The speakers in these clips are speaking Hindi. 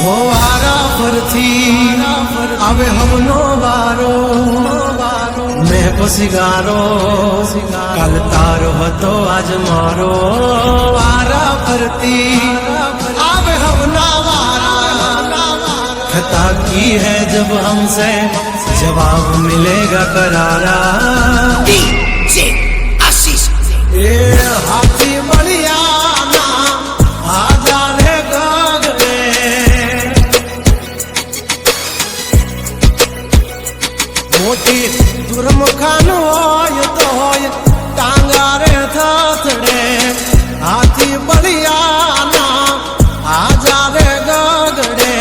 हो वारा फरथी आवे हमनो वारो मैं को सिगारो कल तारो हतो आज मारो वारा फरती आवे हमना वारा खता की है जब हमसे जवाब मिलेगा करारा ये हाथी बढ़िया मोटी दुर्मुखान होय तो होय टांगा रे थथड़े हाथी बढ़िया ना आजा रे गगड़े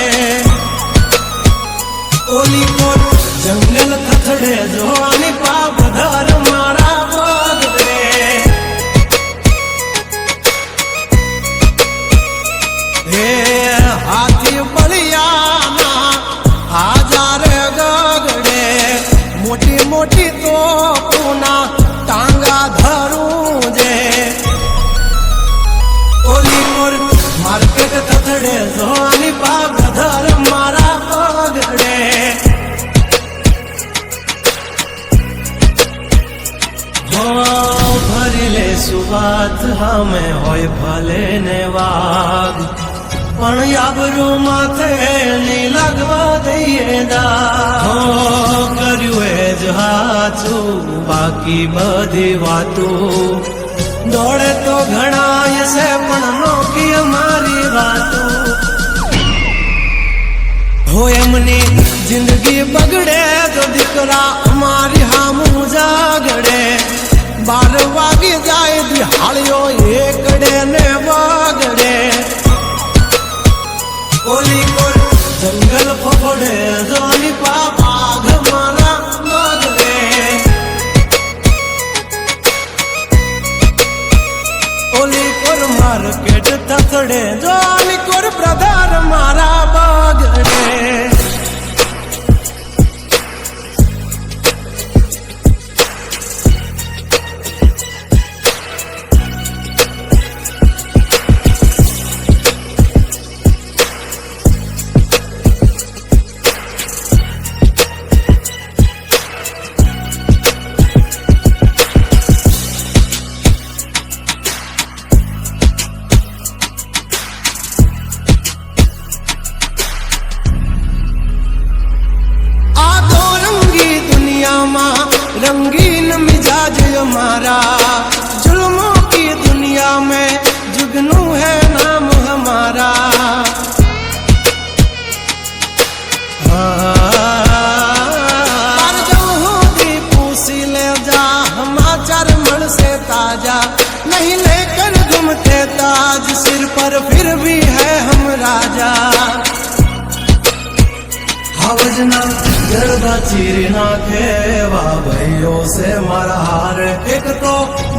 ओली कोट जंगल थथड़े जोनी पाप धर मारा बगड़े हे हाथी बढ़िया ना आजा रे गगड़े मोटी मोटी तो पूना टांगा धरू जे ओली मोर मार्केट थथड़े जोनी पाप धर मारा पगड़े हो भरी ले सुबात हमें होय भले ने वाग पण याबरू माथे नी लगवा दઈએ દા હો કર્યું એ જ હાચું બાકી બધી વાતો દોડે તો ઘણાય છે પણ નોકી અમારી વાતો હો એમની જિંદગી બગડે તો દીકરા અમારી હામું જાગડે 12 વાગી જાય દિહાળીઓ એકડે ને વાગડે ओली कोर जंगल फफड़े जोनी पापा घमारा मगरे ओली कोर मार्केट थथड़े जोनी कोर ब्रदर मारा बगड़े रंगीन मिजाज हमारा जुल्मों की दुनिया में जुगनू है नाम हमारा पूसी ले जा हमाचार मन से ताजा नहीं लेकर घूमते ताज सिर पर फिर भी है हम राजा हवजना जरदा चीरी नाखे वाह भाइयों से मारा हार एक तो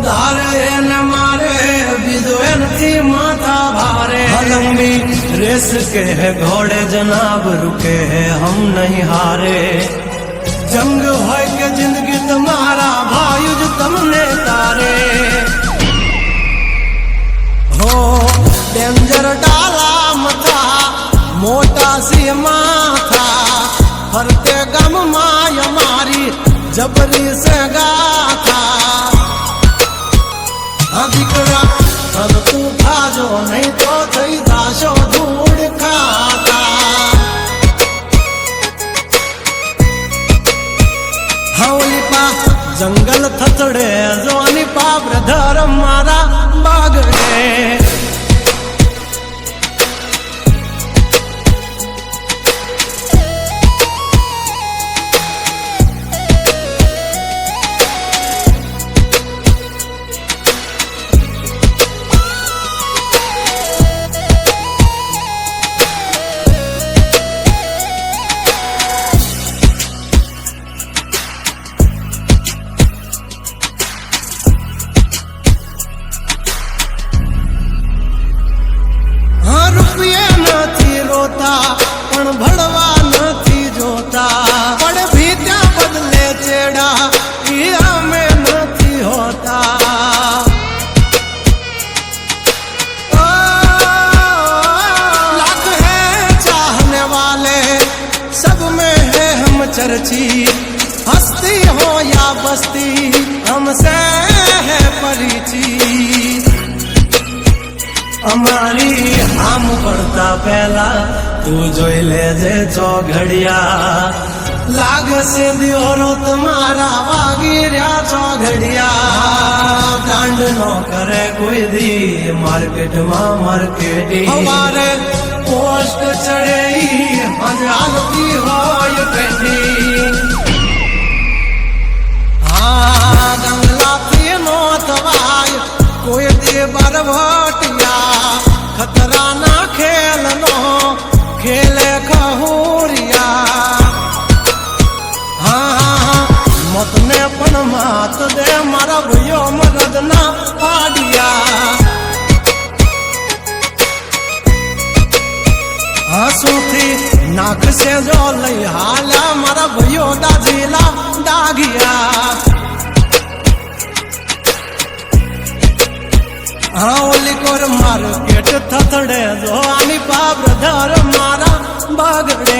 धारे न मारे विदोन थी माथा भारे लंबी रेस के है घोड़े जनाब रुके हैं हम नहीं हारे जंग है के जिंदगी तुम्हारा भायुज तुमने तारे हो डेंजर डाला मथा मोटा सी माथा फरते गम माय मारी जबरी से गाथा अधिकरा तब तू खाजो नहीं तो थई दाशो धूड़ खाता हवली पा जंगल थथड़े जोनी पा ब्रदर मारा बागड़े हमसे है परिचित અમારી આમ પડતા પહેલા તું જોઈ લેજે ચોઘડિયા લાગશે દિયોરો તમારા વાગી રહ્યા ચોઘડિયા દાંડ નો કરે કોઈ દી માર્કેટમાં માર્કેટિંગ અમારે પોસ્ટ ચડે હાલતી હોય પેન્ડિંગ હા ગંગલાથી નો થવાય કોઈ દે બરવટિયા ખતરાના ખેલનો ખેલે ખહુરિયા હા મતને પણ માત દે મારા ભયો મગજના પાડિયા હાંસુથી નાખશે જો લઈ હાલ્યા મારા ભયો દાજીલા દાગિયા હા ઓલી કોર માર્કેટ થથડે જો આની પા બ્રધર મારા બગડે